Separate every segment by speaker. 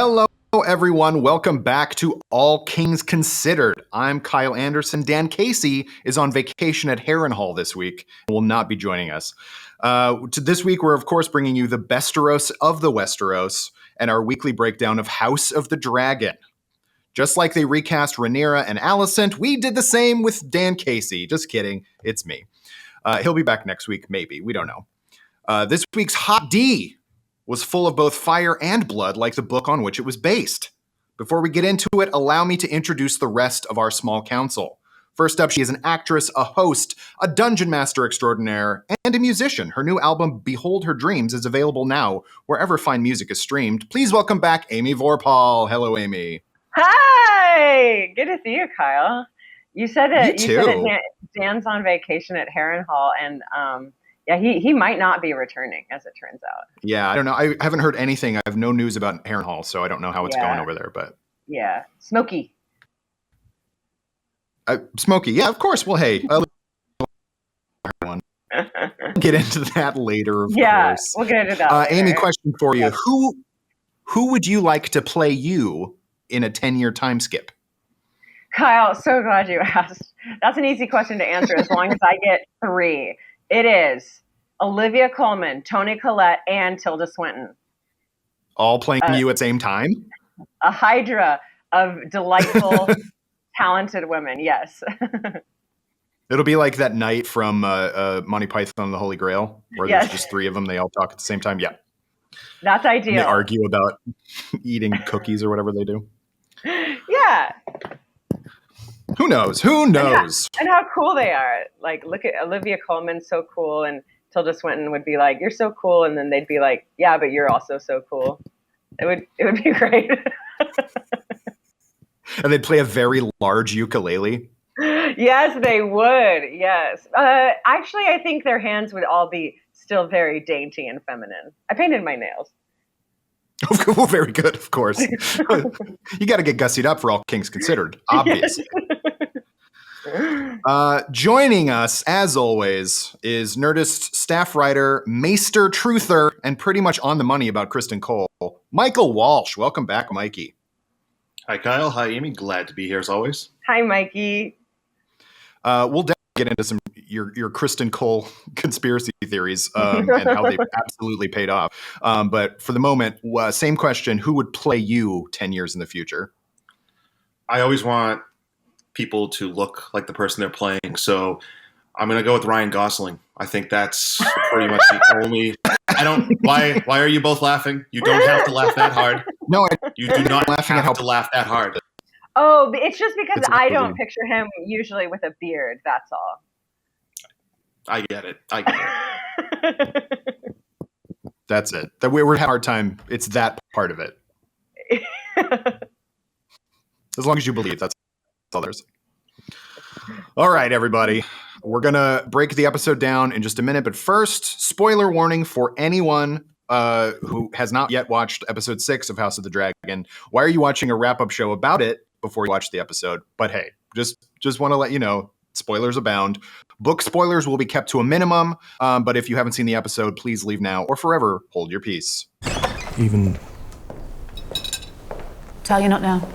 Speaker 1: Hello, everyone. Welcome back to All Kings Considered. I'm Kyle Anderson. Dan Casey is on vacation at Harrenhal this week and will not be joining us. This week, we're, of course, bringing you the Besteros of the Westeros and our weekly breakdown of House of the Dragon. Just like they recast Rhaenyra and Alicent, we did the same with Dan Casey. Just kidding. It's me. He'll be back next week, maybe. We don't know. This week's Hot D was full of both fire and blood, like the book on which it was based. Before we get into it, allow me to introduce the rest of our small council. First up, she is an actress, a host, a dungeon master extraordinaire, and a musician. Her new album, Behold Her Dreams, is available now wherever fine music is streamed. Please welcome back Amy Vorpahl. Hello, Amy.
Speaker 2: Hi! Good to see you, Kyle. You said it.
Speaker 1: You too.
Speaker 2: Dan's on vacation at Harrenhal, and yeah, he might not be returning, as it turns out.
Speaker 1: Yeah, I don't know. I haven't heard anything. I have no news about Harrenhal, so I don't know how it's going over there. But
Speaker 2: yeah, Smokey.
Speaker 1: Smokey. Yeah, of course. Well, hey. Get into that later, of course.
Speaker 2: We'll get into that.
Speaker 1: Amy, question for you: Who would you like to play you in a 10-year time skip?
Speaker 2: Kyle, so glad you asked. That's an easy question to answer as long as I get 3. It is Olivia Colman, Toni Collette, and Tilda Swinton.
Speaker 1: All playing you at the same time?
Speaker 2: A hydra of delightful, talented women, yes.
Speaker 1: It'll be like that night from Monty Python and the Holy Grail, where there's just 3 of them. They all talk at the same time. Yeah.
Speaker 2: That's ideal.
Speaker 1: And they argue about eating cookies or whatever they do.
Speaker 2: Yeah.
Speaker 1: Who knows? Who knows?
Speaker 2: And how cool they are. Like, look at Olivia Colman, so cool, and Tilda Swinton would be like, "You're so cool," and then they'd be like, "Yeah, but you're also so cool." It would be great.
Speaker 1: And they'd play a very large ukulele.
Speaker 2: Yes, they would. Yes. Actually, I think their hands would all be still very dainty and feminine. I painted my nails.
Speaker 1: Well, very good, of course. You got to get gussied up for All Kings Considered, obviously. Joining us, as always, is Nerdist staff writer, Maester Truther, and pretty much on the money about Kristen Cole, Michael Walsh. Welcome back, Mikey.
Speaker 3: Hi, Kyle. Hi, Amy. Glad to be here as always.
Speaker 2: Hi, Mikey.
Speaker 1: We'll definitely get into some your Kristen Cole conspiracy theories and how they absolutely paid off. But for the moment, same question: who would play you 10 years in the future?
Speaker 3: I always want people to look like the person they're playing, so I'm going to go with Ryan Gosling. I think that's pretty much the only. I don't. Why are you both laughing? You don't have to laugh that hard.
Speaker 1: No,
Speaker 3: you do not have to laugh that hard.
Speaker 2: Oh, it's just because I don't picture him usually with a beard. That's all.
Speaker 3: I get it.
Speaker 1: That's it. That we're having a hard time. It's that part of it. As long as you believe, that's all there's. All right, everybody. We're going to break the episode down in just a minute. But first, spoiler warning for anyone who has not yet watched episode 6 of House of the Dragon. Why are you watching a wrap-up show about it before you watch the episode? But hey, just want to let you know, spoilers abound. Book spoilers will be kept to a minimum, but if you haven't seen the episode, please leave now or forever hold your peace.
Speaker 4: Even...
Speaker 5: Tell you not now.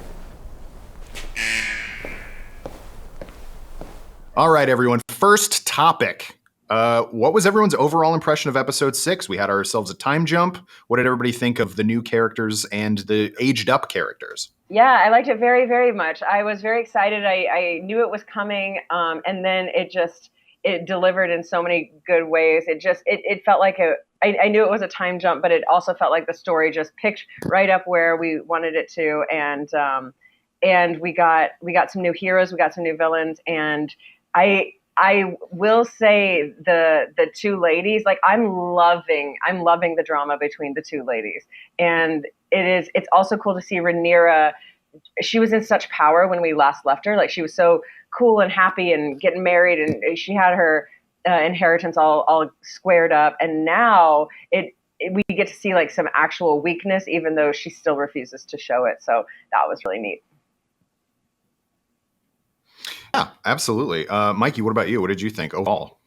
Speaker 1: All right, everyone. First topic. What was everyone's overall impression of episode 6? We had ourselves a time jump. What did everybody think of the new characters and the aged up characters?
Speaker 2: Yeah, I liked it very, very much. I was very excited. I knew it was coming, and then it delivered in so many good ways. It felt like I knew it was a time jump, but it also felt like the story just picked right up where we wanted it to, and we got some new heroes, we got some new villains, and I will say the 2 ladies, like I'm loving the drama between the 2 ladies. And it's also cool to see Rhaenyra. She was in such power when we last left her. Like she was so cool and happy and getting married, and she had her inheritance all squared up. And now we get to see like some actual weakness, even though she still refuses to show it. So that was really neat.
Speaker 1: Yeah, absolutely. Mikey, what about you? What did you think overall?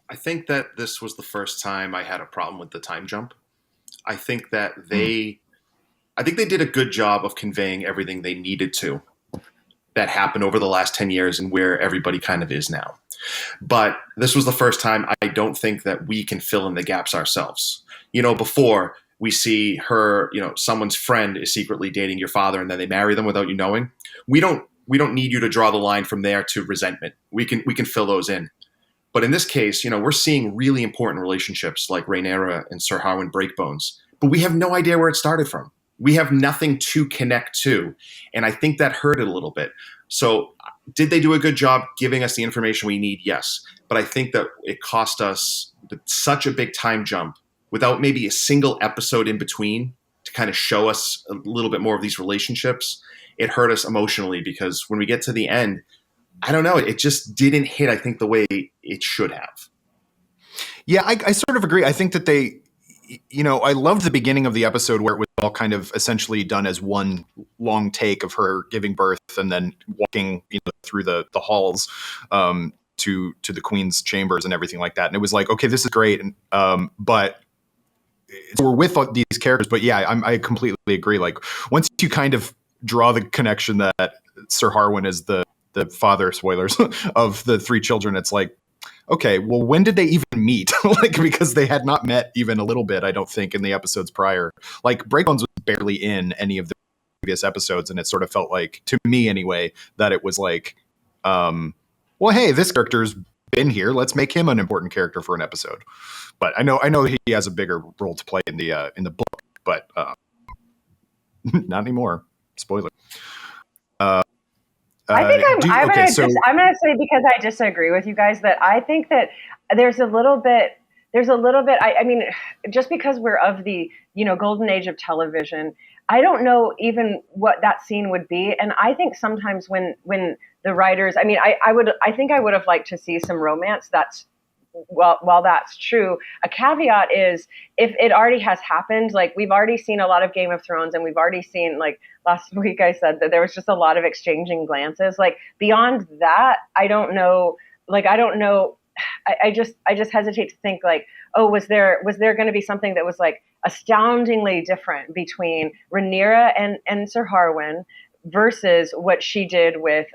Speaker 3: I think that this was the first time I had a problem with the time jump. I think that they I think they did a good job of conveying everything they needed to that happened over the last 10 years and where everybody kind of is now. But this was the first time I don't think that we can fill in the gaps ourselves. Before we see her, someone's friend is secretly dating your father and then they marry them without you knowing. We don't need you to draw the line from there to resentment. We can fill those in. But in this case, we're seeing really important relationships like Rhaenyra and Sir Harwin break bones, but we have no idea where it started from. We have nothing to connect to. And I think that hurt it a little bit. So did they do a good job giving us the information we need? Yes. But I think that it cost us such a big time jump without maybe a single episode in between to kind of show us a little bit more of these relationships. It hurt us emotionally because when we get to the end, I don't know, it just didn't hit, I think, the way it should have.
Speaker 1: Yeah, I sort of agree. I think that they, I loved the beginning of the episode where it was all kind of essentially done as one long take of her giving birth and then walking, through the halls to the Queen's chambers and everything like that. And it was like, okay, this is great. And, but we're with these characters. But yeah, I completely agree. Like once you kind of draw the connection that Sir Harwin is the father, spoilers, of the three children, it's like, okay, well, when did they even meet? Because they had not met even a little bit, I don't think, in the episodes prior. Like, Breakbones was barely in any of the previous episodes, and it sort of felt like, to me anyway, that it was like, well, hey, this character's been here. Let's make him an important character for an episode. But I know he has a bigger role to play in the book, but not anymore. Spoiler.
Speaker 2: I'm going to say, because I disagree with you guys, that I think that there's a little bit, I mean, just because we're of the, golden age of television, I don't know even what that scene would be. And I think sometimes when the writers, I mean, I think I would have liked to see some romance. While that's true, a caveat is if it already has happened, like we've already seen a lot of Game of Thrones and we've already seen, like last week I said that there was just a lot of exchanging glances. Like beyond that, I don't know. I just hesitate to think like, oh, was there going to be something that was like astoundingly different between Rhaenyra and Sir Harwin versus what she did with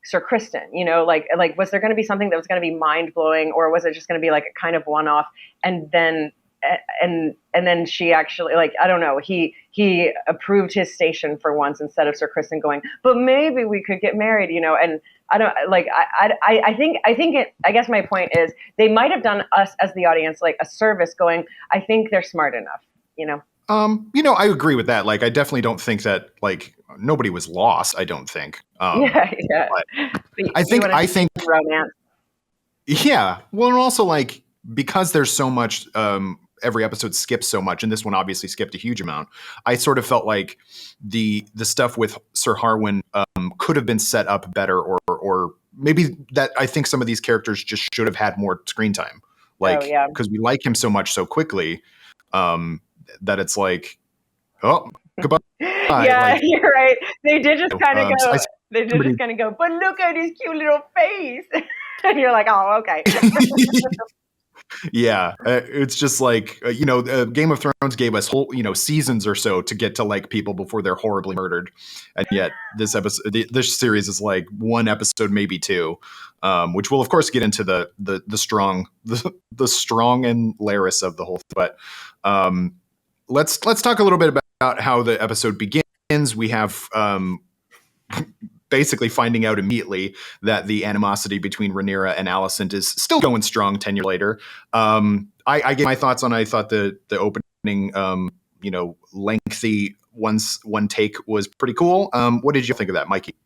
Speaker 2: Sir Kristen, like was there going to be something that was going to be mind blowing, or was it just going to be like a kind of one off? And then she actually, like, I don't know, he approved his station for once instead of Sir Kristen going, but maybe we could get married, and I don't like, I guess my point is they might have done us as the audience like a service going, I think they're smart enough,
Speaker 1: I agree with that. Like, I definitely don't think that like nobody was lost. I don't think.
Speaker 2: Yeah.
Speaker 1: I think
Speaker 2: romance.
Speaker 1: Yeah. Well, and also like because there's so much. Every episode skips so much, and this one obviously skipped a huge amount. I sort of felt like the stuff with Sir Harwin could have been set up better, or maybe that I think some of these characters just should have had more screen time. Like, because we like him so much so quickly. That it's like, oh, goodbye.
Speaker 2: Yeah,
Speaker 1: like,
Speaker 2: you're right. They did just kind of go. They did just kind of go. But look at his cute little face, and you're like, oh, okay.
Speaker 1: Yeah, it's just like Game of Thrones gave us whole seasons or so to get to like people before they're horribly murdered, and yet this series is like one episode, maybe two, which we'll of course get into the strong and Larys of the whole thing. But let's talk a little bit about how the episode begins. We have basically finding out immediately that the animosity between Rhaenyra and Alicent is still going strong 10 years later. I gave my thoughts on. I thought the opening, lengthy one take was pretty cool. What did you think of that, Mikey?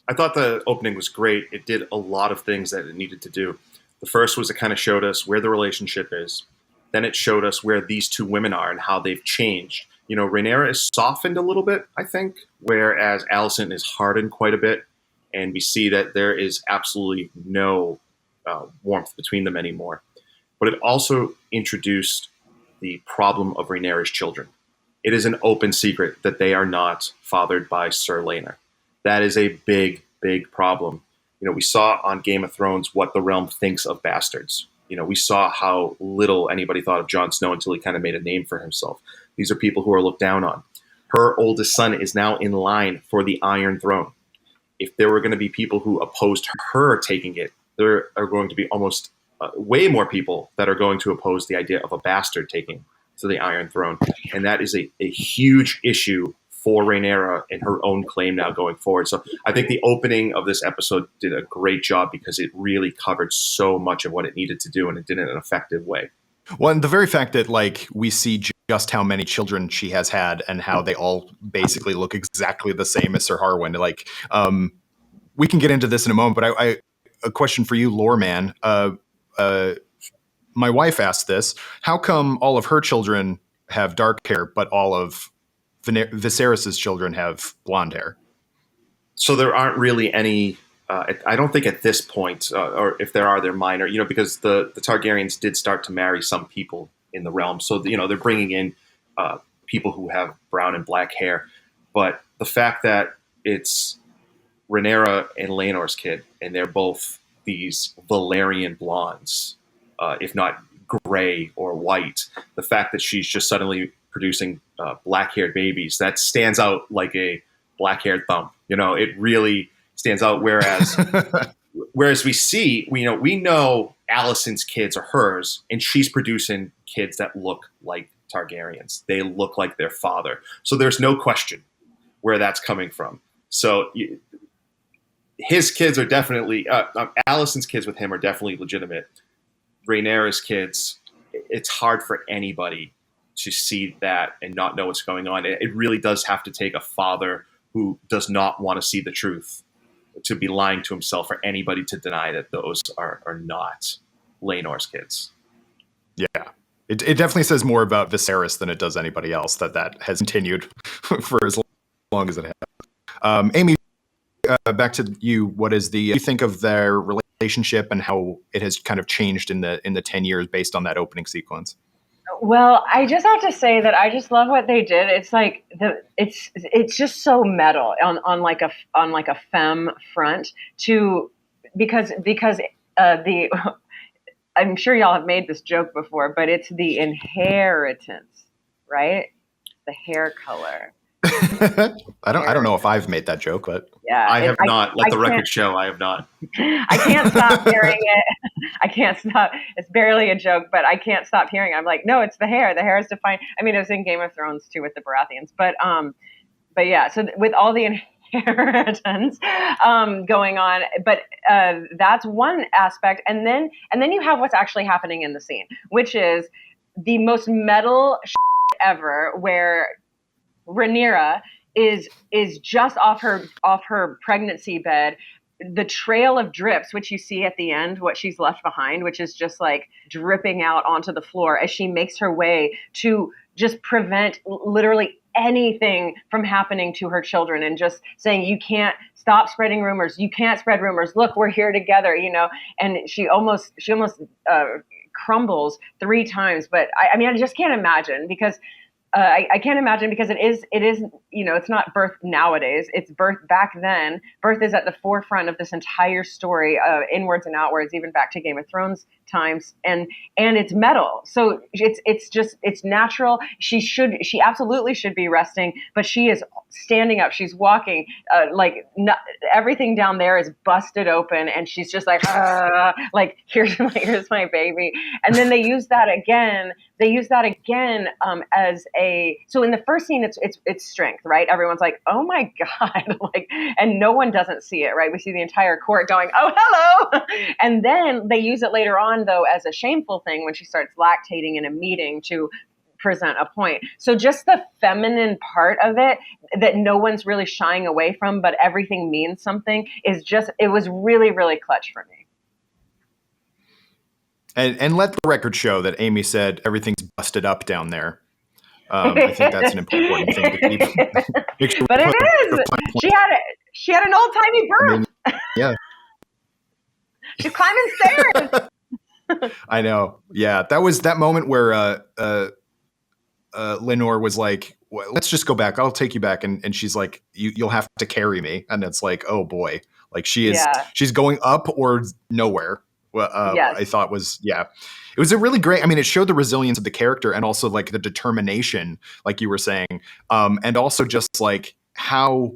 Speaker 3: I thought the opening was great. It did a lot of things that it needed to do. The first was it kind of showed us where the relationship is. Then it showed us where these two women are and how they've changed. Rhaenyra is softened a little bit, I think, whereas Alicent is hardened quite a bit. And we see that there is absolutely no warmth between them anymore. But it also introduced the problem of Rhaenyra's children. It is an open secret that they are not fathered by Sir Rhaenyra. That is a big, big problem. We saw on Game of Thrones what the realm thinks of bastards. We saw how little anybody thought of Jon Snow until he kind of made a name for himself. These are people who are looked down on. her oldest son is now in line for the Iron Throne. If there were going to be people who opposed her taking it, there are going to be almost way more people that are going to oppose the idea of a bastard taking to the Iron Throne. And that is a huge issue for Rhaenyra and her own claim now going forward. So I think the opening of this episode did a great job because it really covered so much of what it needed to do, and it did it in an effective way.
Speaker 1: Well, and the very fact that like we see just how many children she has had and how they all basically look exactly the same as Sir Harwin. Like, we can get into this in a moment, but I a question for you, lore man. My wife asked this: how come all of her children have dark hair, but all of Viserys's children have blonde hair?
Speaker 3: So there aren't really any. I don't think at this point, or if there are, they're minor. Because the Targaryens did start to marry some people in the realm, so they're bringing in people who have brown and black hair. But the fact that it's Rhaenyra and Laenor's kid, and they're both these Valyrian blondes, if not gray or white, the fact that she's just suddenly producing black-haired babies, that stands out like a black-haired thumb. It really stands out. Whereas we know Alicent's kids are hers, and she's producing kids that look like Targaryens. They look like their father. So there's no question where that's coming from. So his kids are definitely Alicent's kids with him are definitely legitimate. Rhaenyra's kids, it's hard for anybody to see that and not know what's going on. It really does have to take a father who does not want to see the truth to be lying to himself for anybody to deny that those are not Laenor's kids.
Speaker 1: Yeah. It definitely says more about Viserys than it does anybody else that has continued for as long as it has. Amy, back to you. What do you think of their relationship and how it has kind of changed in the 10 years based on that opening sequence?
Speaker 2: Well, I just have to say that I just love what they did. It's like it's just so metal on like a femme front because I'm sure y'all have made this joke before, but it's the inheritance, right? The hair color.
Speaker 1: I don't know if I've made that joke, but
Speaker 2: yeah,
Speaker 3: I have not. Let the record show I have not.
Speaker 2: I can't stop hearing it. I can't stop. It's barely a joke, but I can't stop hearing it. I'm like, no, it's the hair. The hair is defined. I mean, it was in Game of Thrones too with the Baratheons, but yeah. So with all the inheritance going on, but that's one aspect, and then you have what's actually happening in the scene, which is the most metal ever, where Rhaenyra is just off her pregnancy bed. The trail of drips, which you see at the end, what she's left behind, which is just like dripping out onto the floor as she makes her way to just prevent literally anything from happening to her children, and just saying, you can't stop spreading rumors. You can't spread rumors. Look, we're here together, and she almost crumbles 3 times. But I mean, I just can't imagine because I can't imagine because it is, it's not birth nowadays. It's birth back then. Birth is at the forefront of this entire story, inwards and outwards, even back to Game of Thrones times. And it's metal. So it's natural. She absolutely should be resting, but she is standing up. She's walking, everything down there is busted open, and she's just like, here's my baby. And then they use that again. So in the first scene, it's strength, right? Everyone's like, oh my God, and no one doesn't see it, right? We see the entire court going, oh, hello. And then they use it later on, though, as a shameful thing when she starts lactating in a meeting to present a point. So just the feminine part of it that no one's really shying away from, but everything means something, it was really, really clutch for me.
Speaker 1: And let the record show that Amy said everything's busted up down there. I think that's an important thing to keep. Sure,
Speaker 2: but it is. She had an old timey birth.
Speaker 1: I mean, yeah.
Speaker 2: She's climbing stairs.
Speaker 1: I know. Yeah, that was that moment where Lenore was like, well, "Let's just go back. I'll take you back," and she's like, "You'll have to carry me," and it's like, oh boy, like she's going up or nowhere.
Speaker 2: Yes.
Speaker 1: I thought was, it was a really great, I mean, it showed the resilience of the character and also like the determination, like you were saying. And also just like how,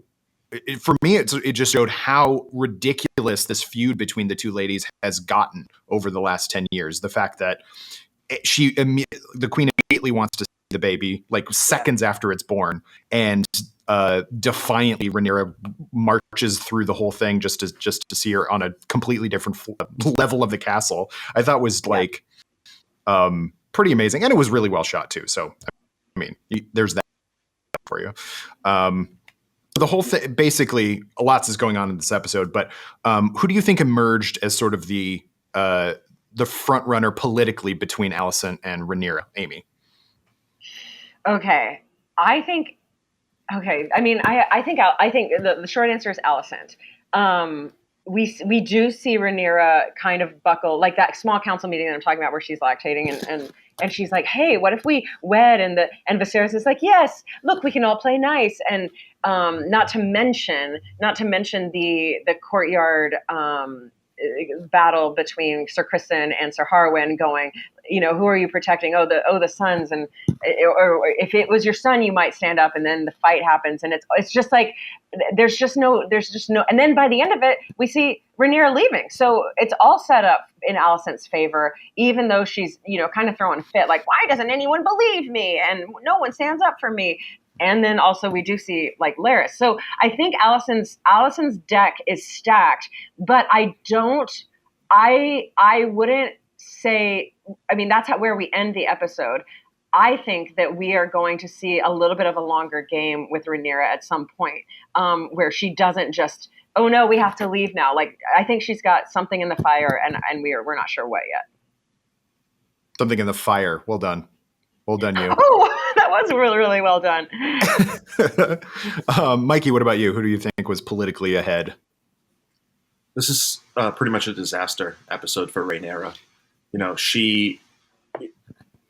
Speaker 1: for me, it just showed how ridiculous this feud between the two ladies has gotten over the last 10 years. The fact that the queen immediately wants to see the baby like seconds after it's born, and defiantly Rhaenyra marches through the whole thing just to see her on a completely different level of the castle. I thought was like pretty amazing, and it was really well shot too. So I mean, there's that for you. The whole thing, basically, lots is going on in this episode. But who do you think emerged as sort of the front runner politically between Alicent and Rhaenyra? Amy.
Speaker 2: Okay, I think. Okay, I mean, I think the short answer is Alicent. We do see Rhaenyra kind of buckle, like that small council meeting that I'm talking about, where she's lactating and she's like, "Hey, what if we wed?" And Viserys is like, "Yes, look, we can all play nice." And not to mention the courtyard battle between Sir Criston and Sir Harwin going, who are you protecting? Oh, the sons. And or if it was your son, you might stand up, and then the fight happens. And it's just like, there's just no, and then by the end of it, we see Rhaenyra leaving. So it's all set up in Alicent's favor, even though she's, kind of throwing a fit, like, why doesn't anyone believe me? And no one stands up for me. And then also we do see like Larys. So I think Alicent's deck is stacked, but I wouldn't say, I mean, that's where we end the episode. I think that we are going to see a little bit of a longer game with Rhaenyra at some point, where she doesn't just, oh no, we have to leave now. Like, I think she's got something in the fire, and we're not sure what yet.
Speaker 1: Something in the fire. Well done. Well done, you.
Speaker 2: Oh, that was really, really well done.
Speaker 1: Mikey, what about you? Who do you think was politically ahead?
Speaker 3: This is pretty much a disaster episode for Rhaenyra.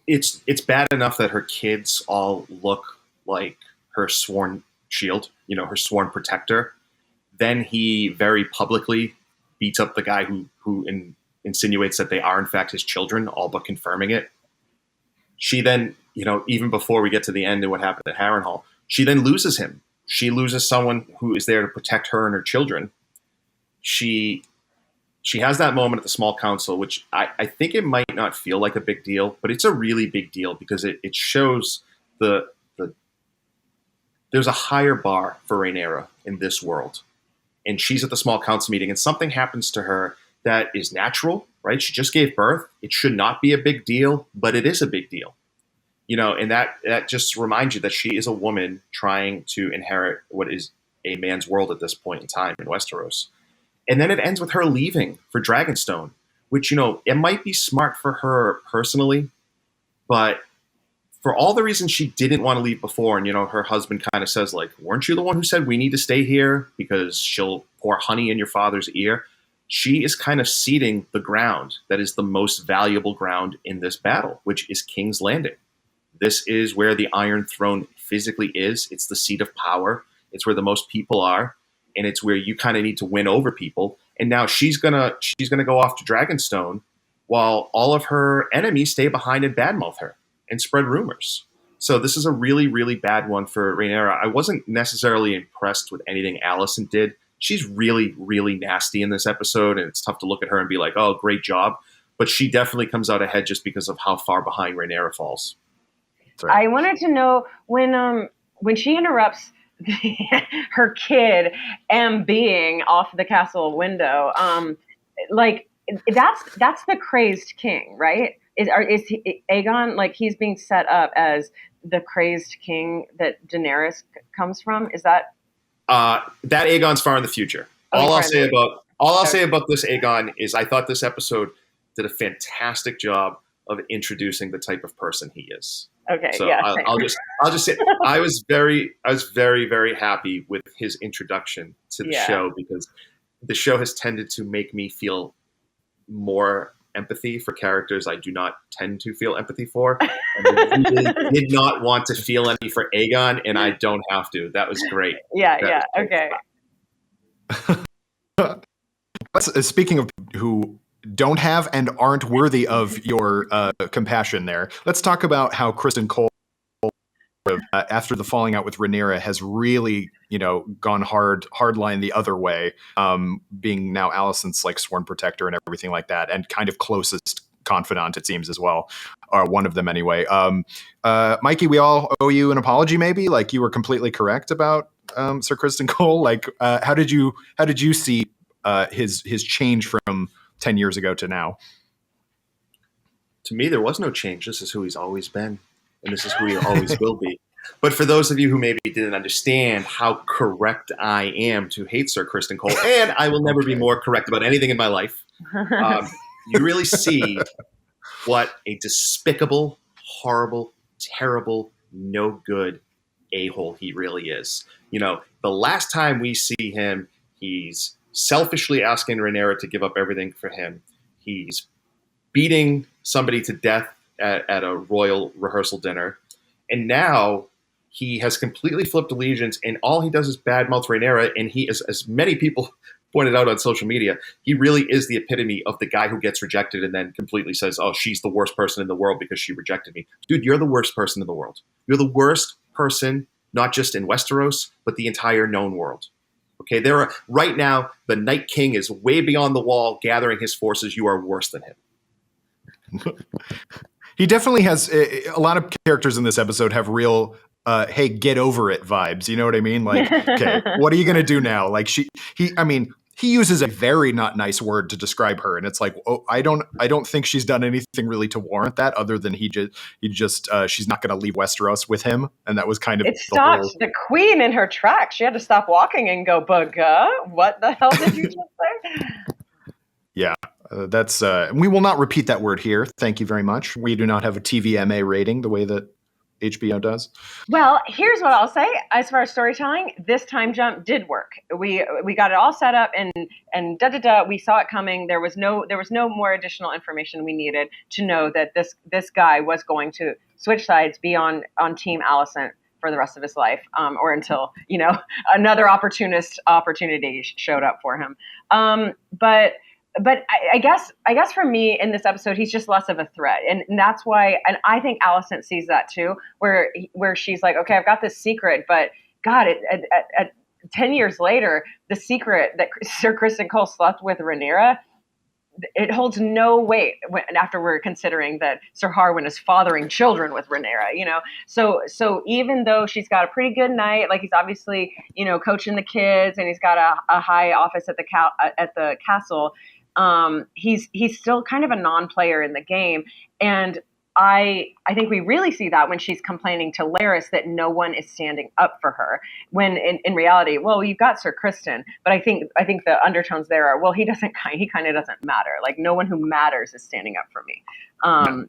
Speaker 3: It's bad enough that her kids all look like her sworn shield, her sworn protector. Then he very publicly beats up the guy who insinuates that they are in fact his children, all but confirming it. She then, even before we get to the end and what happened at Harrenhal, she then loses him. She loses someone who is there to protect her and her children. She has that moment at the small council, which I think it might not feel like a big deal, but it's a really big deal because it shows there's a higher bar for Rhaenyra in this world. And she's at the small council meeting, and something happens to her that is natural, right? She just gave birth. It should not be a big deal, but it is a big deal. And that just reminds you that she is a woman trying to inherit what is a man's world at this point in time in Westeros. And then it ends with her leaving for Dragonstone, which, it might be smart for her personally, but for all the reasons she didn't want to leave before, and, her husband kind of says, like, weren't you the one who said we need to stay here because she'll pour honey in your father's ear? She is kind of ceding the ground that is the most valuable ground in this battle, which is King's Landing. This is where the Iron Throne physically is. It's the seat of power. It's where the most people are, and it's where you kind of need to win over people. And now she's gonna go off to Dragonstone while all of her enemies stay behind and badmouth her and spread rumors. So this is a really, really bad one for Rhaenyra. I wasn't necessarily impressed with anything Alicent did. She's really, really nasty in this episode, and it's tough to look at her and be like, oh, great job. But she definitely comes out ahead just because of how far behind Rhaenyra falls.
Speaker 2: Right. I wanted to know when she interrupts her kid being off the castle window, like that's the crazed king, right? Is Aegon, like, he's being set up as the crazed king that Daenerys comes from? Is that
Speaker 3: that Aegon's far in the future? All I'll say about this Aegon is I thought this episode did a fantastic job of introducing the type of person he is.
Speaker 2: Okay.
Speaker 3: So
Speaker 2: yeah.
Speaker 3: I'll just say I was very, very happy with his introduction to the show, because the show has tended to make me feel more empathy for characters I do not tend to feel empathy for. And I really did not want to feel any for Aegon, and I don't have to. That was great.
Speaker 2: Okay.
Speaker 1: Speaking of who don't have and aren't worthy of your compassion there. Let's talk about how Kristen Cole, after the falling out with Rhaenyra, has really, gone hardline the other way, being now Alicent's like sworn protector and everything like that, and kind of closest confidant, it seems, as well, or one of them anyway. Mikey, we all owe you an apology, maybe. Like, you were completely correct about Sir Kristen Cole. Like, how did you see his change from 10 years ago to now?
Speaker 3: To me, there was no change. This is who he's always been, and this is who he always will be. But for those of you who maybe didn't understand how correct I am to hate Sir Kristen Cole, and I will never be more correct about anything in my life, you really see what a despicable, horrible, terrible, no good a-hole he really is. The last time we see him, he's selfishly asking Rhaenyra to give up everything for him. He's beating somebody to death at a royal rehearsal dinner. And now he has completely flipped allegiance, and all he does is badmouth Rhaenyra. And he is, as many people pointed out on social media, he really is the epitome of the guy who gets rejected and then completely says, oh, she's the worst person in the world because she rejected me. Dude, you're the worst person in the world. You're the worst person, not just in Westeros, but the entire known world. Okay, right now, the Night King is way beyond the wall gathering his forces. You are worse than him.
Speaker 1: He definitely has a lot of characters in this episode have real hey, get over it vibes. You know what I mean? Like, okay, what are you going to do now? Like he uses a very not nice word to describe her. And it's like, oh, I don't think she's done anything really to warrant that, other than she's not going to leave Westeros with him. And that was kind of,
Speaker 2: it stopped the queen in her tracks. She had to stop walking and go, Bugga, what the hell did you just say?
Speaker 1: Yeah. That's we will not repeat that word here. Thank you very much. We do not have a TVMA rating the way that HBO does.
Speaker 2: Well, here's what I'll say. As far as storytelling, this time jump did work. We got it all set up and we saw it coming. There was no more additional information we needed to know that this guy was going to switch sides, be on Team Alicent for the rest of his life, or until another opportunity showed up for him. But I guess for me in this episode, he's just less of a threat. And that's why, and I think Alicent sees that too, where she's like, okay, I've got this secret, but God, at 10 years later, the secret that Sir Kristen Cole slept with Rhaenyra, it holds no weight after we're considering that Sir Harwin is fathering children with Rhaenyra, So even though she's got a pretty good night, like he's obviously, coaching the kids and he's got a high office at the castle, he's still kind of a non-player in the game. And I think we really see that when she's complaining to Larys that no one is standing up for her, when in reality, well, you've got Sir Kristen, but I think the undertones there are, well, he kind of doesn't matter. Like, no one who matters is standing up for me.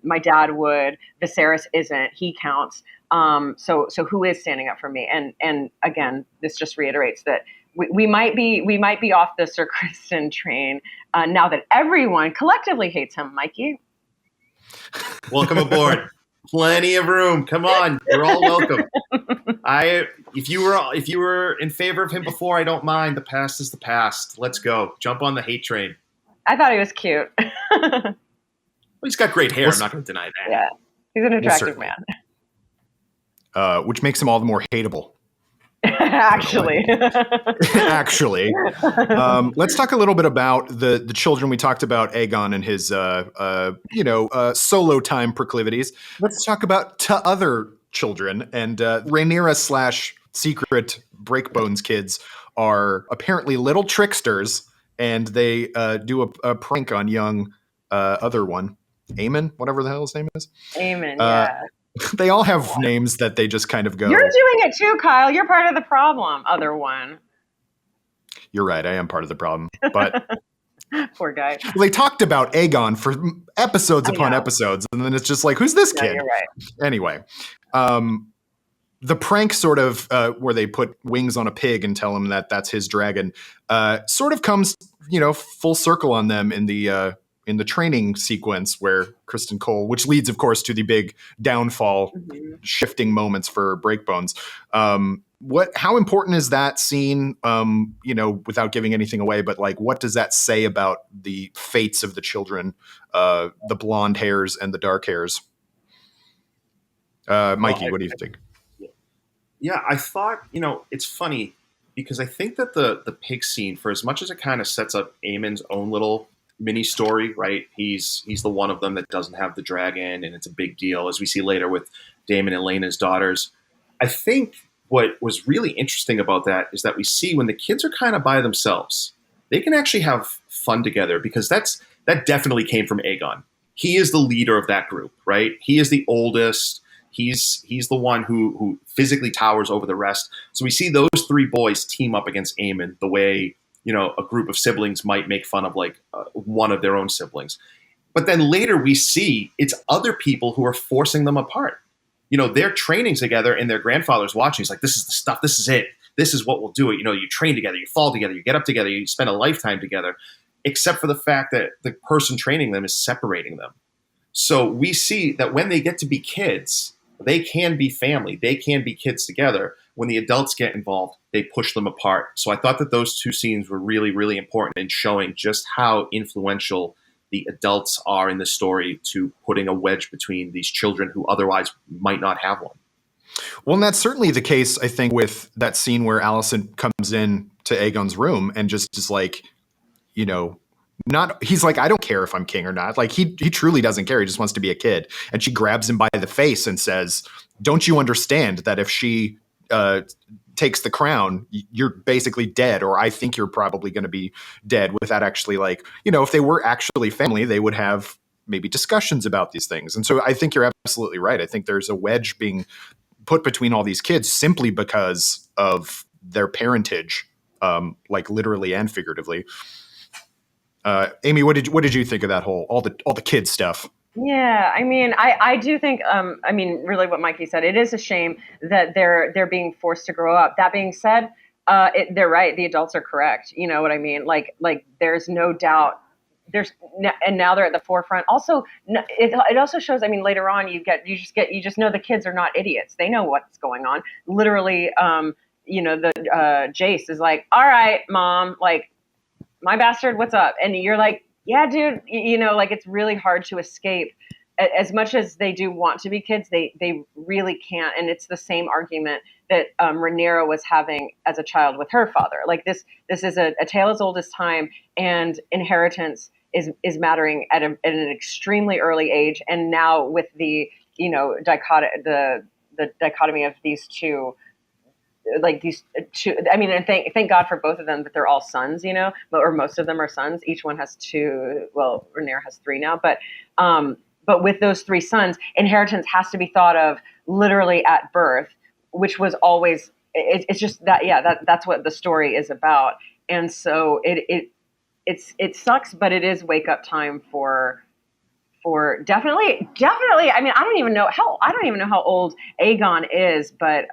Speaker 2: My dad would, Viserys isn't, he counts. So who is standing up for me? And again, this just reiterates that we might be off the Sir Kristen train now that everyone collectively hates him, Mikey.
Speaker 3: Welcome aboard. Plenty of room. Come on, you're all welcome. If you were in favor of him before, I don't mind. The past is the past. Let's go. Jump on the hate train.
Speaker 2: I thought he was cute.
Speaker 3: Well, he's got great hair. I'm not going to deny that.
Speaker 2: Yeah, he's an attractive man.
Speaker 1: Which makes him all the more hateable.
Speaker 2: Actually.
Speaker 1: Let's talk a little bit about the children. We talked about Aegon and his solo time proclivities. Let's talk about other children. And Rhaenyra / secret Breakbones kids are apparently little tricksters, and they do a prank on young other one, Aemon, whatever the hell his name is.
Speaker 2: Aemon, yeah.
Speaker 1: They all have names that they just kind of go.
Speaker 2: You're doing it too, Kyle. You're part of the problem. Other one.
Speaker 1: You're right. I am part of the problem. But
Speaker 2: poor guy.
Speaker 1: Well, they talked about Aegon for episodes upon episodes, and then it's just like, who's this kid?
Speaker 2: You're right.
Speaker 1: Anyway, the prank sort of where they put wings on a pig and tell him that that's his dragon sort of comes, full circle on them in the training sequence where Kristen Cole, which leads, of course, to the big downfall, shifting moments for Breakbones. how important is that scene? Without giving anything away, but like, what does that say about the fates of the children, the blonde hairs and the dark hairs? Mikey, what do you think?
Speaker 3: Yeah, I thought, it's funny because I think that the pig scene, for as much as it kind of sets up Aemon's own little mini story, right? He's the one of them that doesn't have the dragon, and it's a big deal, as we see later with Daemon and Laena's daughters. I think what was really interesting about that is that we see when the kids are kind of by themselves, they can actually have fun together, because that definitely came from Aegon. He is the leader of that group, right? He is the oldest. He's the one who physically towers over the rest. So we see those three boys team up against Aemon the way, a group of siblings might make fun of like one of their own siblings. But then later we see it's other people who are forcing them apart. They're training together and their grandfather's watching. He's like, this is the stuff. This is it. This is what we'll do it. You train together, you fall together, you get up together, you spend a lifetime together, except for the fact that the person training them is separating them. So we see that when they get to be kids, they can be family. They can be kids together. When the adults get involved, they push them apart. So I thought that those two scenes were really, really important in showing just how influential the adults are in the story to putting a wedge between these children who otherwise might not have one.
Speaker 1: Well, and that's certainly the case, I think, with that scene where Alicent comes in to Aegon's room and just is like, he's like, I don't care if I'm king or not. Like he truly doesn't care. He just wants to be a kid. And she grabs him by the face and says, don't you understand that if she takes the crown, you're basically dead, or I think you're probably going to be dead, without actually if they were actually family, they would have maybe discussions about these things. And so I think you're absolutely right. I think there's a wedge being put between all these kids simply because of their parentage, like literally and figuratively. Amy, what did you think of that all the kid stuff?
Speaker 2: Yeah, I do think, really what Mikey said, it is a shame that they're being forced to grow up. That being said, they're right. The adults are correct. You know what I mean? Like there's no doubt. And now they're at the forefront. Also, it also shows. Later on, you just know the kids are not idiots. They know what's going on. Literally, Jace is like, "All right, mom, like, my bastard, what's up?" And you're like, yeah, dude, it's really hard to escape. As much as they do want to be kids, they really can't. And it's the same argument that Rhaenyra was having as a child with her father. Like this is a tale as old as time, and inheritance is mattering at an extremely early age. And now with the dichotomy of these two. Like these two, and thank God for both of them that they're all sons, or most of them are sons. Each one has two. Well, Rhaenyra has three now, but with those three sons, inheritance has to be thought of literally at birth, which was always. It's just that, that's what the story is about, and so it sucks, but it is wake up time for definitely. I don't even know how old Aegon is, but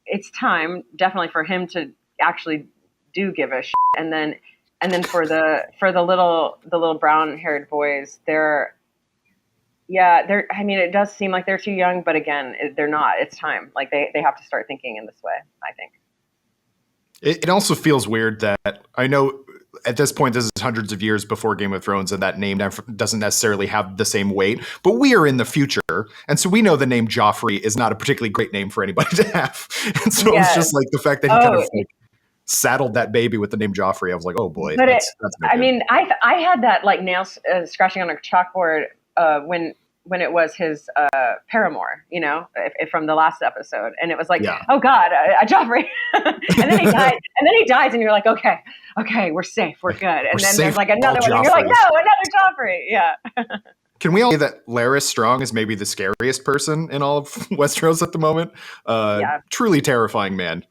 Speaker 2: it's time definitely for him to actually do give a shit. And then for the little brown haired boys, it does seem like they're too young, but again, they're not. It's time. Like they have to start thinking in this way, I think.
Speaker 1: It also feels weird that I know at this point, this is hundreds of years before Game of Thrones, and that name doesn't necessarily have the same weight. But we are in the future, and so we know the name Joffrey is not a particularly great name for anybody to have. And so it's just like the fact that he kind of saddled that baby with the name Joffrey. I was like, oh boy.
Speaker 2: But I had that like nail scratching on a chalkboard when it was his paramour, from the last episode, and it was like, oh God, Joffrey, and then he died, and then he dies, and you're like, okay, we're safe, we're good, and then there's like another one, and you're like, no, another Joffrey, yeah.
Speaker 1: Can we all say that Larys Strong is maybe the scariest person in all of Westeros at the moment? Truly terrifying man.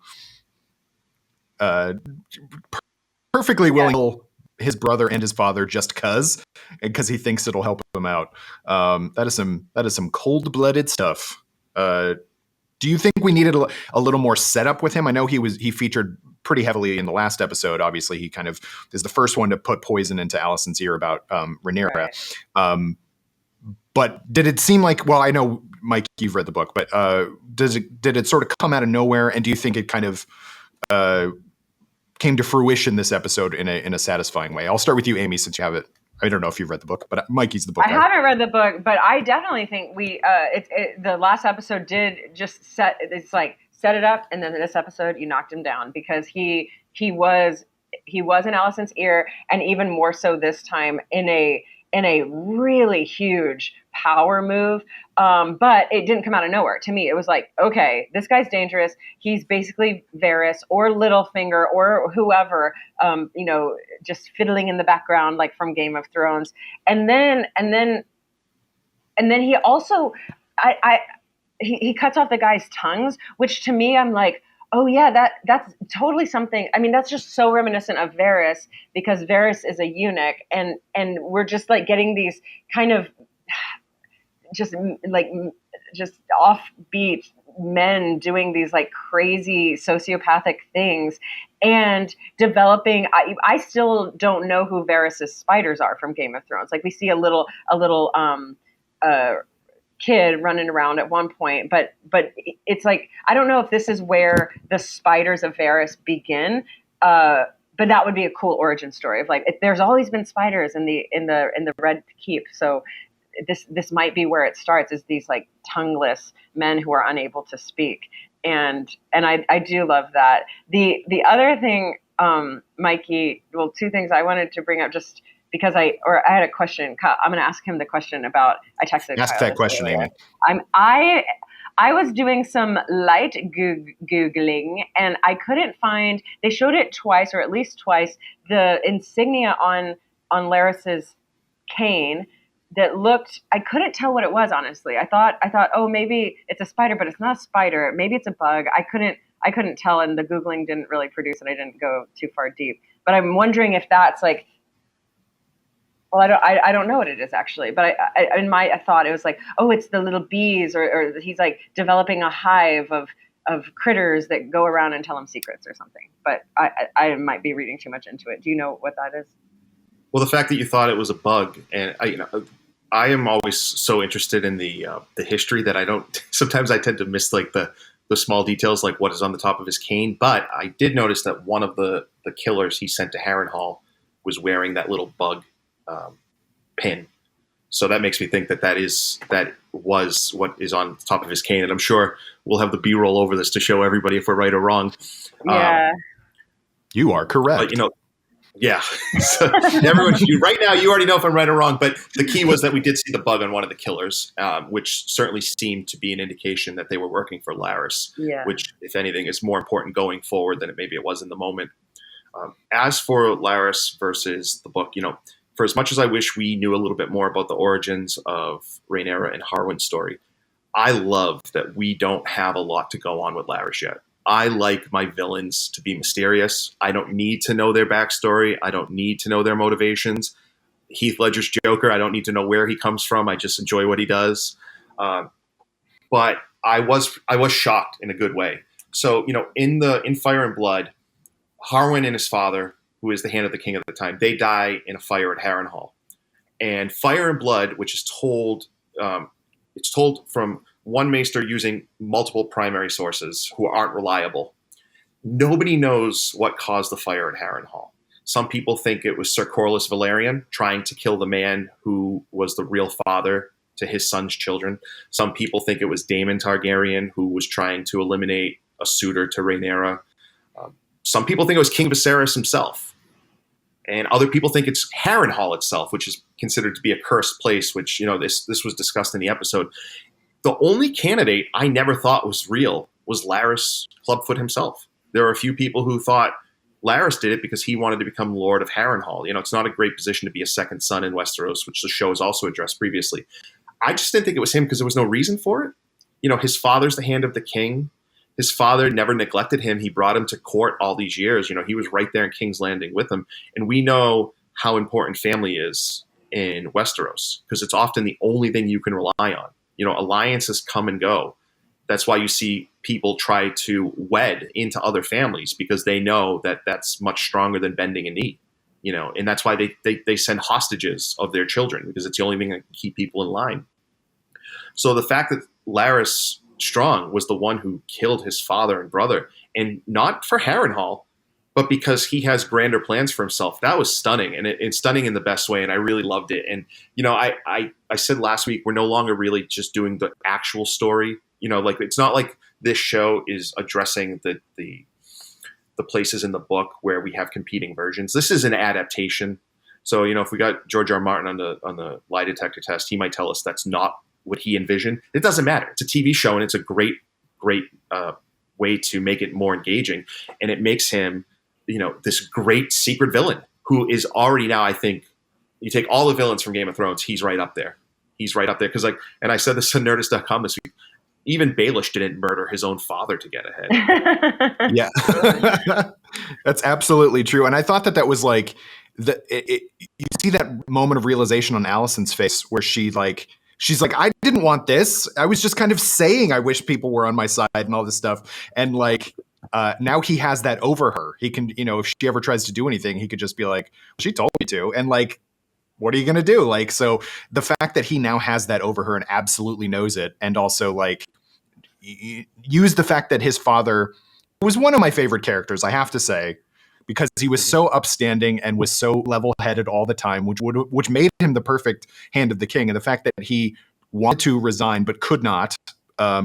Speaker 1: Perfectly willing his brother and his father just because he thinks it'll help him out. That is some cold-blooded stuff. Do you think we needed a little more setup with him? I know he featured pretty heavily in the last episode. Obviously, he kind of is the first one to put poison into Alicent's ear about Rhaenyra. Right. But did it seem like? Well, I know Mike, you've read the book, but did it sort of come out of nowhere? And do you think it kind of came to fruition this episode in a satisfying way? I'll start with you, Amy, since you have it. I don't know if you've read the book, but Mikey's the book guy.
Speaker 2: I haven't read the book, but I definitely think the last episode did just set it up, and then this episode you knocked him down because he was in Alicent's ear, and even more so this time in a really huge power move. But it didn't come out of nowhere. To me, it was like, okay, this guy's dangerous. He's basically Varys or Littlefinger or whoever, just fiddling in the background, like from Game of Thrones. And then he also, he cuts off the guy's tongues, which to me, I'm like, oh yeah, that's totally something. I mean, that's just so reminiscent of Varys, because Varys is a eunuch, and we're just like getting these kind of just offbeat men doing these like crazy sociopathic things and developing. I still don't know who Varys's spiders are from Game of Thrones. Like we see a little kid running around at one point, but it's like, I don't know if this is where the spiders of Varys begin, but that would be a cool origin story of like, there's always been spiders in the Red Keep, so this might be where it starts, is these like tongueless men who are unable to speak, and I do love that. The other thing, Mikey, well, two things I wanted to bring up, just because I had a question. I'm going to ask him the question about. I texted.
Speaker 1: Ask
Speaker 2: Kyle
Speaker 1: that question, Amy.
Speaker 2: I was doing some light googling, and I couldn't find. They showed it twice, or at least twice, the insignia on Larys's cane that looked. I couldn't tell what it was, honestly. I thought, oh, maybe it's a spider, but it's not a spider. Maybe it's a bug. I couldn't tell, and the googling didn't really produce it. I didn't go too far deep, but I'm wondering if that's like. Well, I don't know what it is actually, but I thought it was like, oh, it's the little bees, or he's like developing a hive of critters that go around and tell him secrets or something. But I might be reading too much into it. Do you know what that is?
Speaker 3: Well, the fact that you thought it was a bug, and I am always so interested in the history that I don't. Sometimes I tend to miss like the small details, like what is on the top of his cane. But I did notice that one of the killers he sent to Harrenhal was wearing that little bug pin. So that makes me think that was what is on top of his cane. And I'm sure we'll have the B-roll over this to show everybody if we're right or wrong.
Speaker 2: Yeah.
Speaker 1: You are correct.
Speaker 3: But, yeah. So everyone, right now, you already know if I'm right or wrong. But the key was that we did see the bug on one of the killers, which certainly seemed to be an indication that they were working for Larys, which, if anything, is more important going forward than maybe it was in the moment. As for Larys versus the book, for as much as I wish we knew a little bit more about the origins of Rhaenyra and Harwin's story, I love that we don't have a lot to go on with Larys yet. I like my villains to be mysterious. I don't need to know their backstory. I don't need to know their motivations. Heath Ledger's Joker, I don't need to know where he comes from. I just enjoy what he does. But I was shocked in a good way. So, in Fire and Blood, Harwin and his father, who is the hand of the king at the time, they die in a fire at Harrenhal. And Fire and Blood, which is told, it's told from one maester using multiple primary sources who aren't reliable. Nobody knows what caused the fire at Harrenhal. Some people think it was Sir Corlys Velaryon trying to kill the man who was the real father to his son's children. Some people think it was Daemon Targaryen who was trying to eliminate a suitor to Rhaenyra. Some people think it was King Viserys himself. And other people think it's Harrenhal itself, which is considered to be a cursed place, which, this was discussed in the episode. The only candidate I never thought was real was Larys Clubfoot himself. There are a few people who thought Larys did it because he wanted to become Lord of Harrenhal. It's not a great position to be a second son in Westeros, which the show has also addressed previously. I just didn't think it was him because there was no reason for it. His father's the hand of the king. His father never neglected him. He brought him to court all these years. He was right there in King's Landing with him. And we know how important family is in Westeros because it's often the only thing you can rely on. Alliances come and go. That's why you see people try to wed into other families because they know that that's much stronger than bending a knee. And that's why they send hostages of their children because it's the only thing that can keep people in line. So the fact that Larys Strong was the one who killed his father and brother, and not for Harrenhal, but because he has grander plans for himself. That was stunning, and it's stunning in the best way, and I really loved it. And I said last week, we're no longer really just doing the actual story. Like, it's not like this show is addressing the places in the book where we have competing versions. This is an adaptation. So, if we got George R. R. Martin on the lie detector test, he might tell us that's not what he envisioned. It doesn't matter. It's a TV show, and it's a great way to make it more engaging. And it makes him, this great secret villain who is already now, I think, you take all the villains from Game of Thrones, he's right up there. He's right up there. Because, and I said this on Nerdist.com this week, even Baelish didn't murder his own father to get ahead.
Speaker 1: Yeah, that's absolutely true. And I thought that was like, you see that moment of realization on Alicent's face where she's like, I didn't want this. I was just kind of saying I wish people were on my side and all this stuff. And like, now he has that over her. He can, if she ever tries to do anything, he could just be like, she told me to. And like, what are you going to do? Like, so the fact that he now has that over her and absolutely knows it. And also like use the fact that his father was one of my favorite characters, I have to say, because he was so upstanding and was so level-headed all the time, which made him the perfect hand of the king. And the fact that he wanted to resign but could not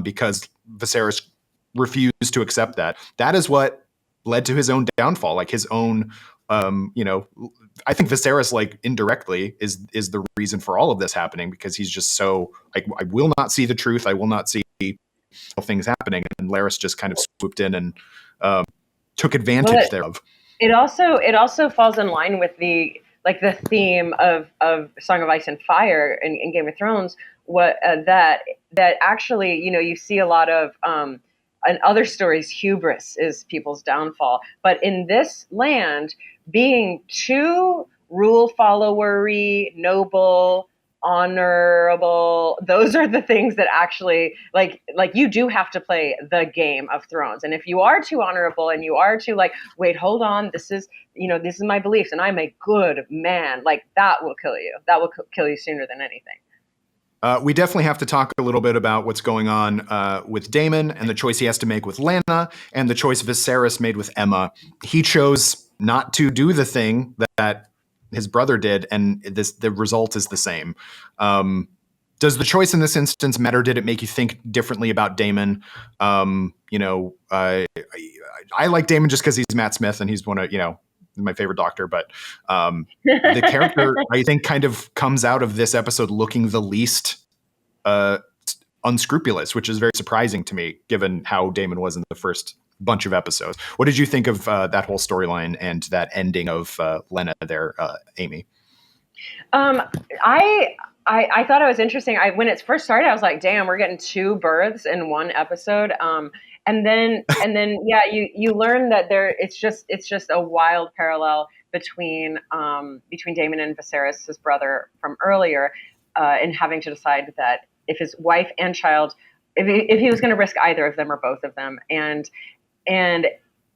Speaker 1: because Viserys refused to accept that is what led to his own downfall, like his own, I think Viserys, like, indirectly is the reason for all of this happening, because he's just so like, I will not see the truth. I will not see things happening. And Larys just kind of swooped in and took advantage thereof.
Speaker 2: It also falls in line with the theme of Song of Ice and Fire in Game of Thrones. That actually, you see a lot of in other stories, hubris is people's downfall. But in this land, being too rule followery, noble, honorable, those are the things that actually like you do have to play the Game of Thrones. And if you are too honorable and you are too like, wait, hold on, this is my beliefs and I'm a good man, like that will kill you. That will kill you sooner than anything.
Speaker 1: We definitely have to talk a little bit about what's going on with Daemon and the choice he has to make with Lyanna and the choice Viserys made with Aemma. He chose not to do the thing that his brother did, and the result is the same. Does the choice in this instance matter? Did it make you think differently about Daemon? I like Daemon just because he's Matt Smith and he's one of, my favorite doctor, but the character, I think, kind of comes out of this episode looking the least unscrupulous, which is very surprising to me, given how Daemon was in the first bunch of episodes. What did you think of that whole storyline and that ending of Lena there, Amy?
Speaker 2: I thought it was interesting. When it first started, I was like, damn, we're getting 2 births in one episode. And then yeah, you learn that it's just a wild parallel between Daemon and Viserys, his brother from earlier, in having to decide that if his wife and child, if he was going to risk either of them or both of them, and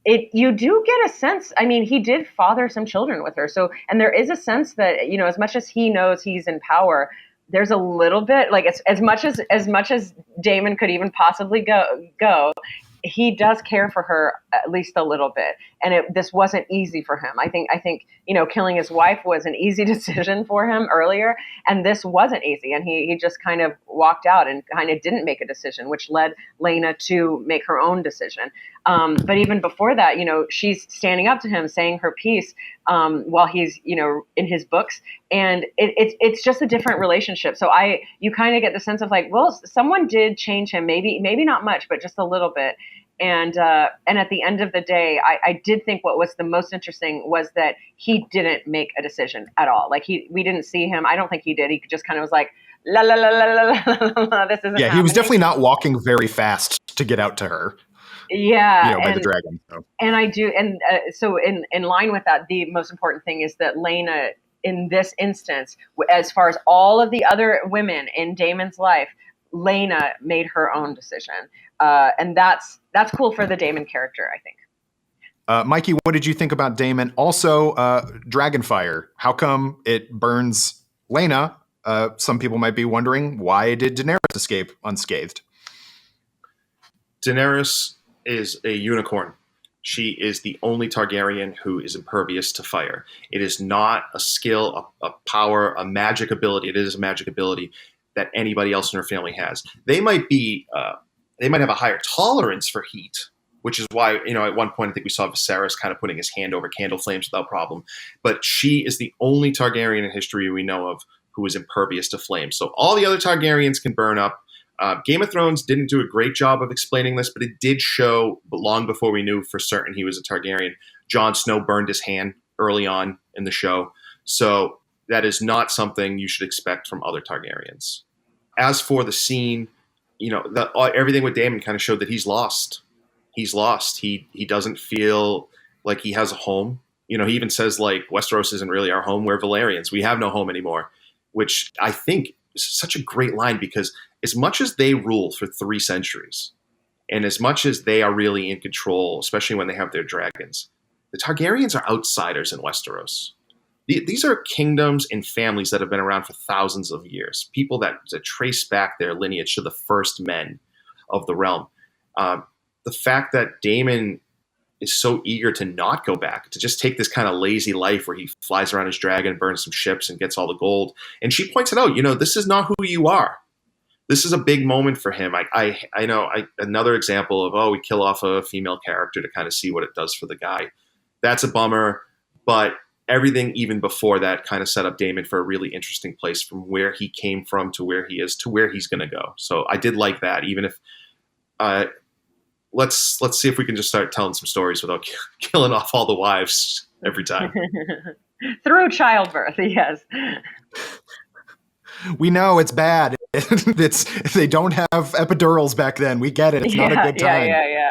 Speaker 2: you do get a sense. I mean, he did father some children with her, so, and there is a sense that as much as he knows he's in power, there's a little bit like as much as Daemon could even possibly go, he does care for her at least a little bit, and this wasn't easy for him. I think killing his wife was an easy decision for him earlier, and this wasn't easy, and he just kind of walked out and kind of didn't make a decision, which led Lena to make her own decision. But even before that, she's standing up to him, saying her piece while he's in his books, and it's just a different relationship. So you kind of get the sense of like, well, someone did change him, maybe not much, but just a little bit. And at the end of the day, I did think what was the most interesting was that he didn't make a decision at all. Like we didn't see him. I don't think he did. He just kind of was like, la la la la la la la. This isn't.
Speaker 1: Yeah, he was definitely not walking very fast to get out to her.
Speaker 2: Yeah,
Speaker 1: by the dragon. So.
Speaker 2: And I do, and so in line with that, the most important thing is that Lena, in this instance, as far as all of the other women in Daemon's life, Lena made her own decision, and that's cool for the Daemon character, I think.
Speaker 1: Mikey, what did you think about Daemon? Also, Dragonfire. How come it burns Lena? Some people might be wondering, why did Daenerys escape unscathed?
Speaker 3: Daenerys is a unicorn. She is the only Targaryen who is impervious to fire. It is not a skill, a power, a magic ability. It is a magic ability that anybody else in her family has. They might have a higher tolerance for heat, which is why, at one point I think we saw Viserys kind of putting his hand over candle flames without problem. But she is the only Targaryen in history we know of who is impervious to flames. So all the other Targaryens can burn up. Game of Thrones didn't do a great job of explaining this, but it did show, long before we knew for certain he was a Targaryen, Jon Snow burned his hand early on in the show. So that is not something you should expect from other Targaryens. As for the scene, everything with Daemon kind of showed that he's lost. He's lost. He doesn't feel like he has a home. He even says, like, Westeros isn't really our home. We're Valerians. We have no home anymore, which I think is such a great line, because as much as they rule for 3 centuries, and as much as they are really in control, especially when they have their dragons, the Targaryens are outsiders in Westeros. These are kingdoms and families that have been around for thousands of years, people that trace back their lineage to the first men of the realm. The fact that Daemon is so eager to not go back, to just take this kind of lazy life where he flies around his dragon, burns some ships, and gets all the gold. And she points it out, this is not who you are. This is a big moment for him. I know another example of, we kill off a female character to kind of see what it does for the guy. That's a bummer, but everything even before that kind of set up Daemon for a really interesting place, from where he came from to where he is to where he's going to go. So I did like that, even if let's see if we can just start telling some stories without killing off all the wives every time.
Speaker 2: Through childbirth, yes.
Speaker 1: We know it's bad. They don't have epidurals back then. We get it. It's not a good time.
Speaker 2: Yeah.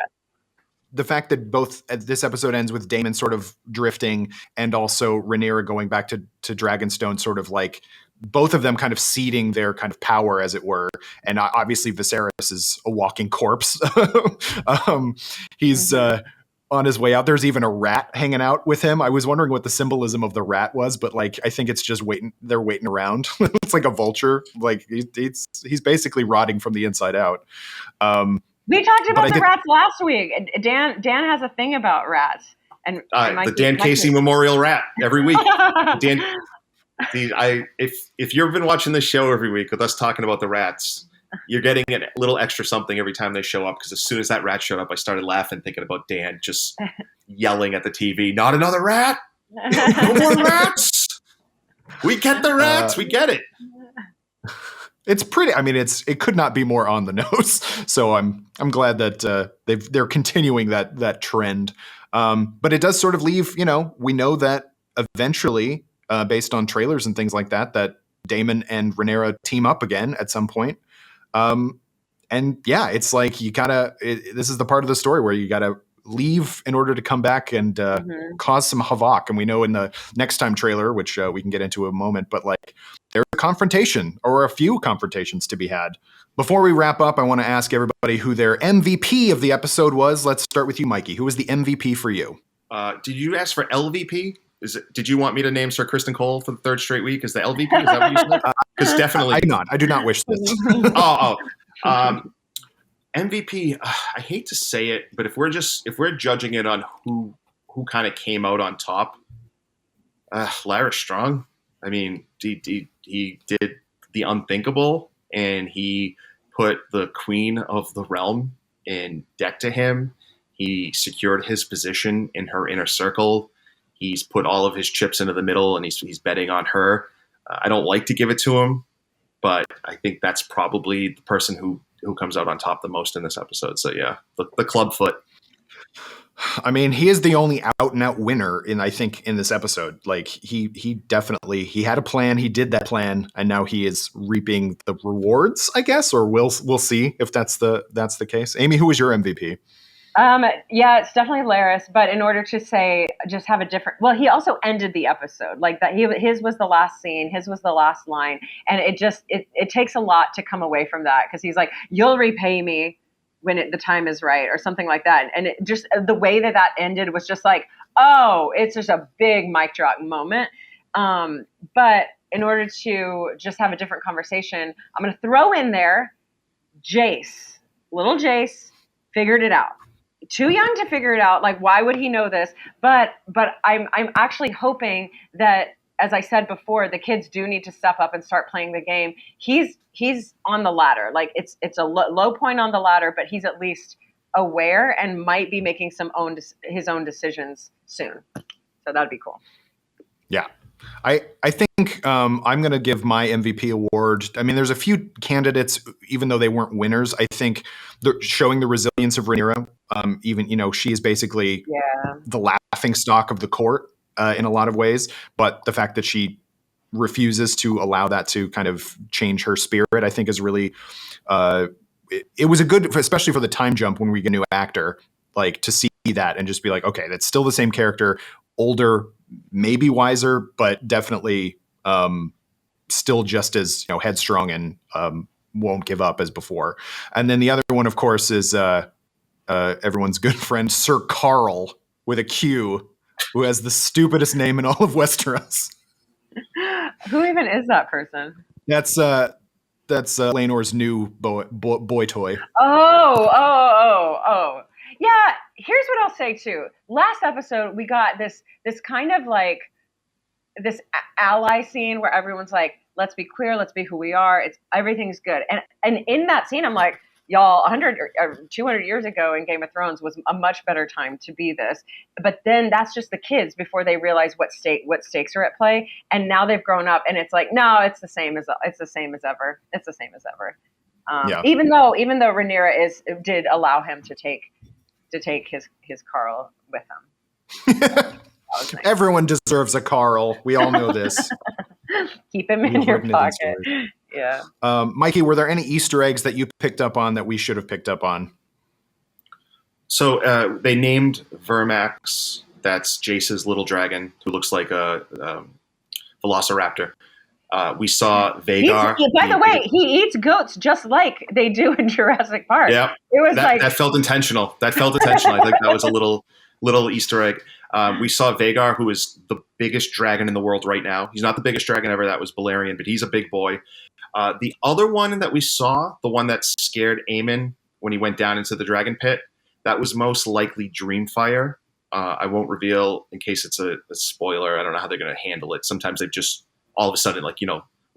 Speaker 1: The fact that both this episode ends with Daemon sort of drifting, and also Rhaenyra going back to Dragonstone, sort of like both of them kind of ceding their kind of power, as it were. And obviously Viserys is a walking corpse. He's on his way out. There's even a rat hanging out with him. I was wondering what the symbolism of the rat was, but like, I think it's just waiting. They're waiting around. It's like a vulture. Like he's basically rotting from the inside out.
Speaker 2: We talked about the rats last week. Dan has a thing about rats. And
Speaker 3: the Dan Casey Memorial Rat every week. If you've been watching this show every week with us talking about the rats, you're getting a little extra something every time they show up, because as soon as that rat showed up, I started laughing, thinking about Dan just yelling at the TV, "Not another rat! No more rats! We get the rats! We get it!"
Speaker 1: It's pretty. I mean, it could not be more on the nose. So I'm glad that they're continuing that trend. But it does sort of leave. We know that eventually, based on trailers and things like that Daemon and Rhaenyra team up again at some point. And yeah, it's like this is the part of the story where you gotta leave in order to come back and cause some havoc. And we know in the Next Time trailer, which we can get into in a moment, but like there's a confrontation, or a few confrontations to be had. Before we wrap up, I want to ask everybody who their MVP of the episode was. Let's start with you, Mikey. Who was the MVP for you?
Speaker 3: Did you ask for LVP? Did you want me to name Sir Kristen Cole for the 3rd straight week? Is the LVP? Is that what you said? Because definitely,
Speaker 1: I do not wish this.
Speaker 3: MVP. I hate to say it, but if we're judging it on who kind of came out on top, Larys Strong. I mean, he did the unthinkable, and he put the Queen of the Realm in debt to him. He secured his position in her inner circle. He's put all of his chips into the middle, and he's betting on her. I don't like to give it to him, but I think that's probably the person who comes out on top the most in this episode. So yeah, the clubfoot.
Speaker 1: I mean, he is the only out and out winner in this episode. Like he definitely had a plan. He did that plan, and now he is reaping the rewards, I guess, or we'll see if that's the case. Amy, who was your MVP?
Speaker 2: Yeah, it's definitely Larys, but in order to say, just have a different, well, he also ended the episode like that. His was the last scene, his was the last line. And it takes a lot to come away from that. 'Cause he's like, "You'll repay me when the time is right," or something like that. And it just, the way that ended was just like, oh, it's just a big mic drop moment. But in order to just have a different conversation, I'm going to throw in there Jace, little Jace. figured it out. Too young to figure it out. Like, why would he know this? But I'm actually hoping that, as I said before, the kids do need to step up and start playing the game. He's on the ladder. Like, it's a low point on the ladder, but he's at least aware and might be making his own decisions soon. So that'd be cool.
Speaker 1: Yeah. I think I'm going to give my MVP award. I mean, there's a few candidates, even though they weren't winners. I think showing the resilience of Rhaenyra, even, she is basically the laughing stock of the court in a lot of ways. But the fact that she refuses to allow that to kind of change her spirit, I think is really, it was a good, especially for the time jump when we get a new actor, like to see that and just be like, okay, that's still the same character, older, maybe wiser, but definitely still just as headstrong and won't give up as before. And then the other one, of course, is everyone's good friend Sir Carl with a Q, who has the stupidest name in all of Westeros.
Speaker 2: Who even is that person?
Speaker 1: That's Laenor's new boy toy.
Speaker 2: Oh. Yeah, here's what I'll say too. Last episode, we got this kind of like this ally scene where everyone's like, let's be queer, let's be who we are. Everything's good. And in that scene, I'm like, y'all, 100 or 200 years ago in Game of Thrones was a much better time to be this. But then that's just the kids before they realize what stakes are at play. And now they've grown up, and it's like, no, it's the same as ever. It's the same as ever. Even though Rhaenyra did allow him to take his Carl with him.
Speaker 1: Everyone deserves a Carl. We all know this.
Speaker 2: Keep him in your pocket. Yeah.
Speaker 1: Mikey, were there any Easter eggs that you picked up on that we should have picked up on?
Speaker 3: So they named Vermax. That's Jace's little dragon, who looks like a velociraptor. We saw Vhagar.
Speaker 2: By the way, he eats goats just like they do in Jurassic Park.
Speaker 3: Yeah,
Speaker 2: it was
Speaker 3: that felt intentional. I think that was a little Easter egg. We saw Vhagar, who is the biggest dragon in the world right now. He's not the biggest dragon ever. That was Balerion, but he's a big boy. The other one that we saw, the one that scared Aemon when he went down into the dragon pit, that was most likely Dreamfire. I won't reveal in case it's a spoiler. I don't know how they're going to handle it. Sometimes they've just all of a sudden,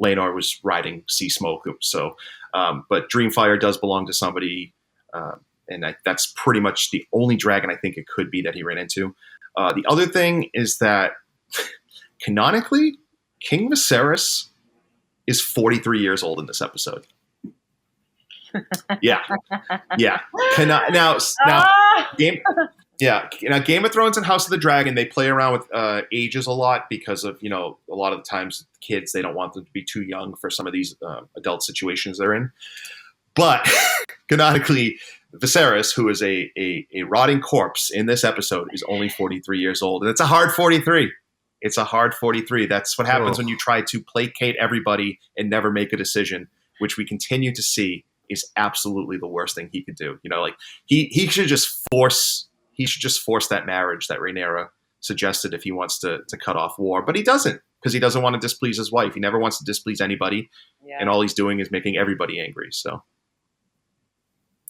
Speaker 3: Laenor was riding Sea Smoke. So, but Dreamfire does belong to somebody, and that's pretty much the only dragon I think it could be that he ran into. The other thing is that canonically, King Viserys is 43 years old in this episode. Yeah. Now, Game of Thrones and House of the Dragon, they play around with ages a lot because of, a lot of the times kids, they don't want them to be too young for some of these adult situations they're in. But canonically, Viserys, who is a rotting corpse in this episode, is only 43 years old. And it's a hard 43. It's a hard 43. That's what happens when you try to placate everybody and never make a decision, which we continue to see is absolutely the worst thing he could do. He should just force that marriage that Rhaenyra suggested if he wants to cut off war. But he doesn't, because he doesn't want to displease his wife. He never wants to displease anybody. Yeah. And all he's doing is making everybody angry. So.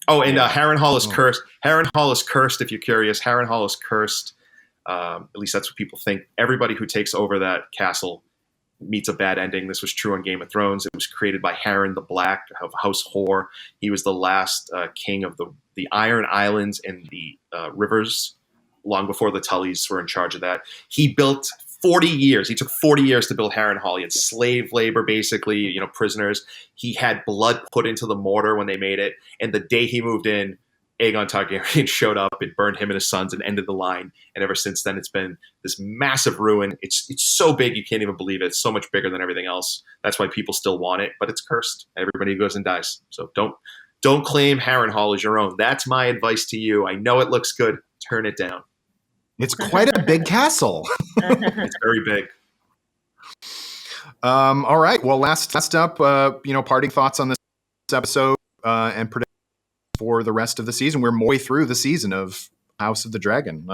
Speaker 3: Oh, and Harrenhal is cursed. Harrenhal is cursed, if you're curious. Harrenhal is cursed. At least that's what people think. Everybody who takes over that castle meets a bad ending. This was true on Game of Thrones. It was created by Harren the Black of House Hoare. He was the last king of the Iron Islands and the rivers, long before the Tullys were in charge of that. He built 40 years. He took 40 years to build Harrenhal. He had slave labor, basically, prisoners. He had blood put into the mortar when they made it. And the day he moved in, Aegon Targaryen showed up and burned him and his sons and ended the line. And ever since then, it's been this massive ruin. It's so big you can't even believe it. It's so much bigger than everything else. That's why people still want it, but it's cursed. Everybody goes and dies. So don't claim Harrenhal as your own. That's my advice to you. I know it looks good. Turn it down.
Speaker 1: It's quite a big castle.
Speaker 3: It's very big.
Speaker 1: All right. Well, last up, parting thoughts on this episode and predictions for the rest of the season. We're more way through the season of House of the Dragon.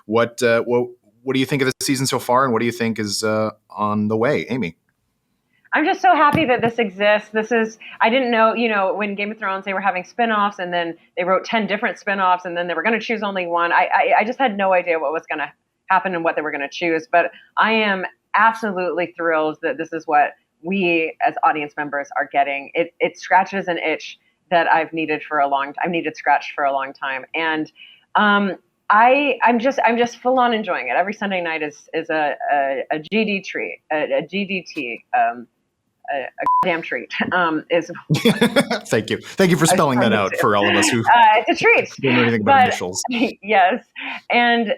Speaker 1: What do you think of the season so far, and what do you think is on the way, Amy?
Speaker 2: I'm just so happy that this exists. I didn't know, when Game of Thrones, they were having spinoffs and then they wrote 10 different spinoffs and then they were going to choose only one. I just had no idea what was going to happen and what they were going to choose. But I am absolutely thrilled that this is what we as audience members are getting. It scratches an itch that I've needed scratched for a long time. And I'm just full on enjoying it. Every Sunday night is a GD treat, a GDT, a damn treat. Is
Speaker 1: Thank you for spelling that out for all of us who
Speaker 2: it's a treat.
Speaker 1: don't know anything about initials.
Speaker 2: Yes, and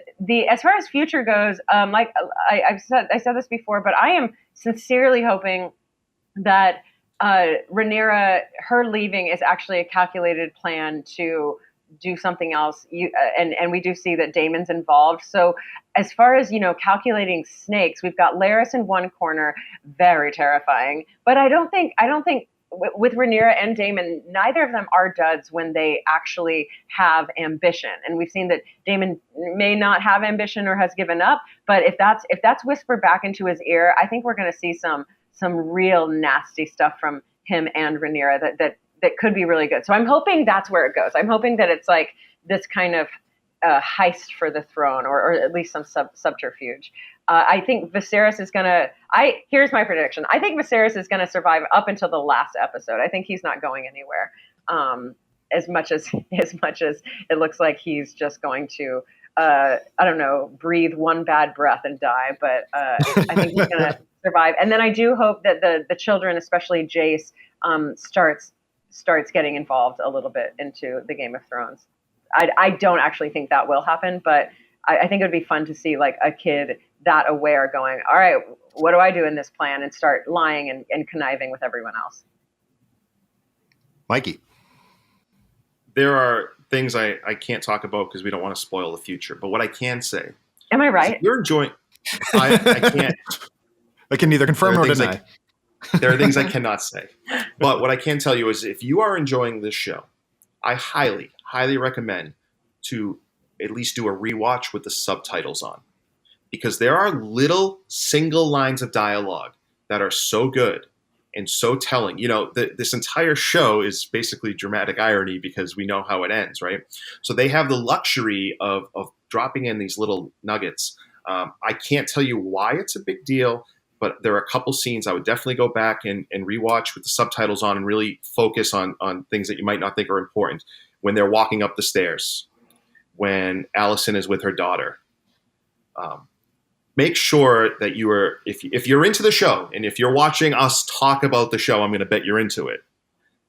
Speaker 2: as far as future goes, like I said this before, but I am sincerely hoping that Rhaenyra, her leaving is actually a calculated plan to do something else. And we do see that Daemon's involved. So as far as, calculating snakes, we've got Larys in one corner, very terrifying. But I don't think with Rhaenyra and Daemon, neither of them are duds when they actually have ambition. And we've seen that Daemon may not have ambition or has given up. But if that's whispered back into his ear, I think we're going to see some real nasty stuff from him and Rhaenyra that could be really good. So I'm hoping that's where it goes. I'm hoping that it's like this kind of heist for the throne, or at least some subterfuge. I think Viserys is here's my prediction. I think Viserys is gonna survive up until the last episode. I think he's not going anywhere. As much as it looks like he's just going to I don't know, breathe one bad breath and die. But I think he's gonna survive. And then I do hope that the children, especially Jace, starts getting involved a little bit into the Game of Thrones. I don't actually think that will happen, but I think it would be fun to see like a kid that aware going, all right, what do I do in this plan, and start lying and conniving with everyone else.
Speaker 1: Mikey.
Speaker 3: There are things I can't talk about because we don't want to spoil the future. But what I can say.
Speaker 2: Am I right?
Speaker 3: You're enjoying. I can't.
Speaker 1: I can neither confirm nor deny.
Speaker 3: There are things I cannot say. But what I can tell you is if you are enjoying this show, I highly, highly recommend to at least do a rewatch with the subtitles on. Because there are little single lines of dialogue that are so good and so telling. This entire show is basically dramatic irony because we know how it ends, right? So they have the luxury of dropping in these little nuggets. I can't tell you why it's a big deal, but there are a couple scenes I would definitely go back and rewatch with the subtitles on and really focus on things that you might not think are important. When they're walking up the stairs, when Alicent is with her daughter. Make sure that if you're into the show, and if you're watching us talk about the show, I'm going to bet you're into it.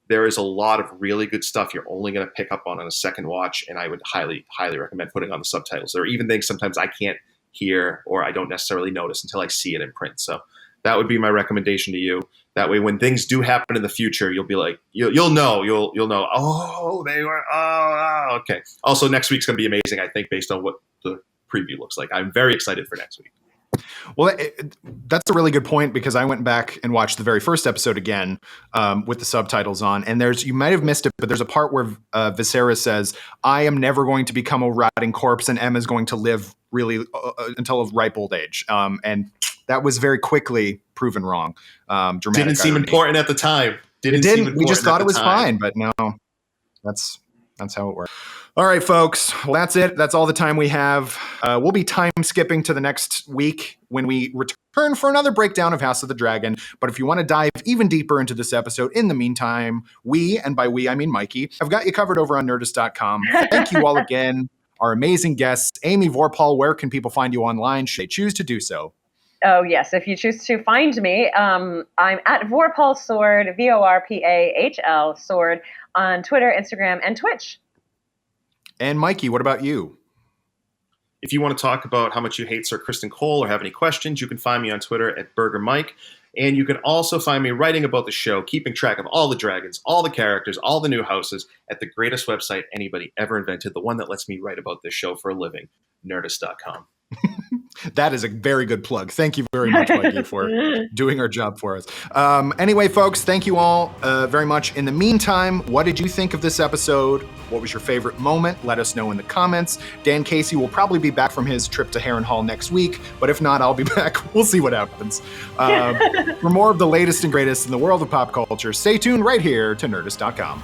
Speaker 3: There is a lot of really good stuff you're only going to pick up on a second watch, and I would highly, highly recommend putting on the subtitles. There are even things sometimes I can't hear or I don't necessarily notice until I see it in print. So that would be my recommendation to you. That way, when things do happen in the future, you'll be like, you'll know. Oh, they were. Oh, okay. Also, next week's going to be amazing, I think, based on what the preview looks like. I'm very excited for next week.
Speaker 1: Well, that's a really good point, because I went back and watched the very first episode again with the subtitles on. And you might have missed it, but there's a part where Viserys says, I am never going to become a rotting corpse, and Emma's going to live really until a ripe old age. And that was very quickly proven wrong.
Speaker 3: Didn't seem important at the time.
Speaker 1: We just thought it was fine, but no, that's how it works. All right, folks. Well, that's it. That's all the time we have. We'll be time skipping to the next week when we return for another breakdown of House of the Dragon. But if you want to dive even deeper into this episode, in the meantime, and by we, I mean Mikey, I've got you covered over on Nerdist.com. Thank you all again. Our amazing guests, Amy Vorpahl. Where can people find you online should they choose to do so?
Speaker 2: Oh, yes. If you choose to find me, I'm at Vorpahl Sword, Vorpahl Sword, on Twitter, Instagram, and Twitch.
Speaker 1: And Mikey, what about you?
Speaker 3: If you want to talk about how much you hate Sir Criston Cole or have any questions, you can find me on Twitter at BurgerMike. And you can also find me writing about the show, keeping track of all the dragons, all the characters, all the new houses at the greatest website anybody ever invented, the one that lets me write about this show for a living, Nerdist.com.
Speaker 1: That is a very good plug. Thank you very much, Mikey, for doing our job for us. Anyway, folks, thank you all very much. In the meantime, what did you think of this episode? What was your favorite moment? Let us know in the comments. Dan Casey will probably be back from his trip to Harrenhal next week, but if not, I'll be back. We'll see what happens. For more of the latest and greatest in the world of pop culture, stay tuned right here to Nerdist.com.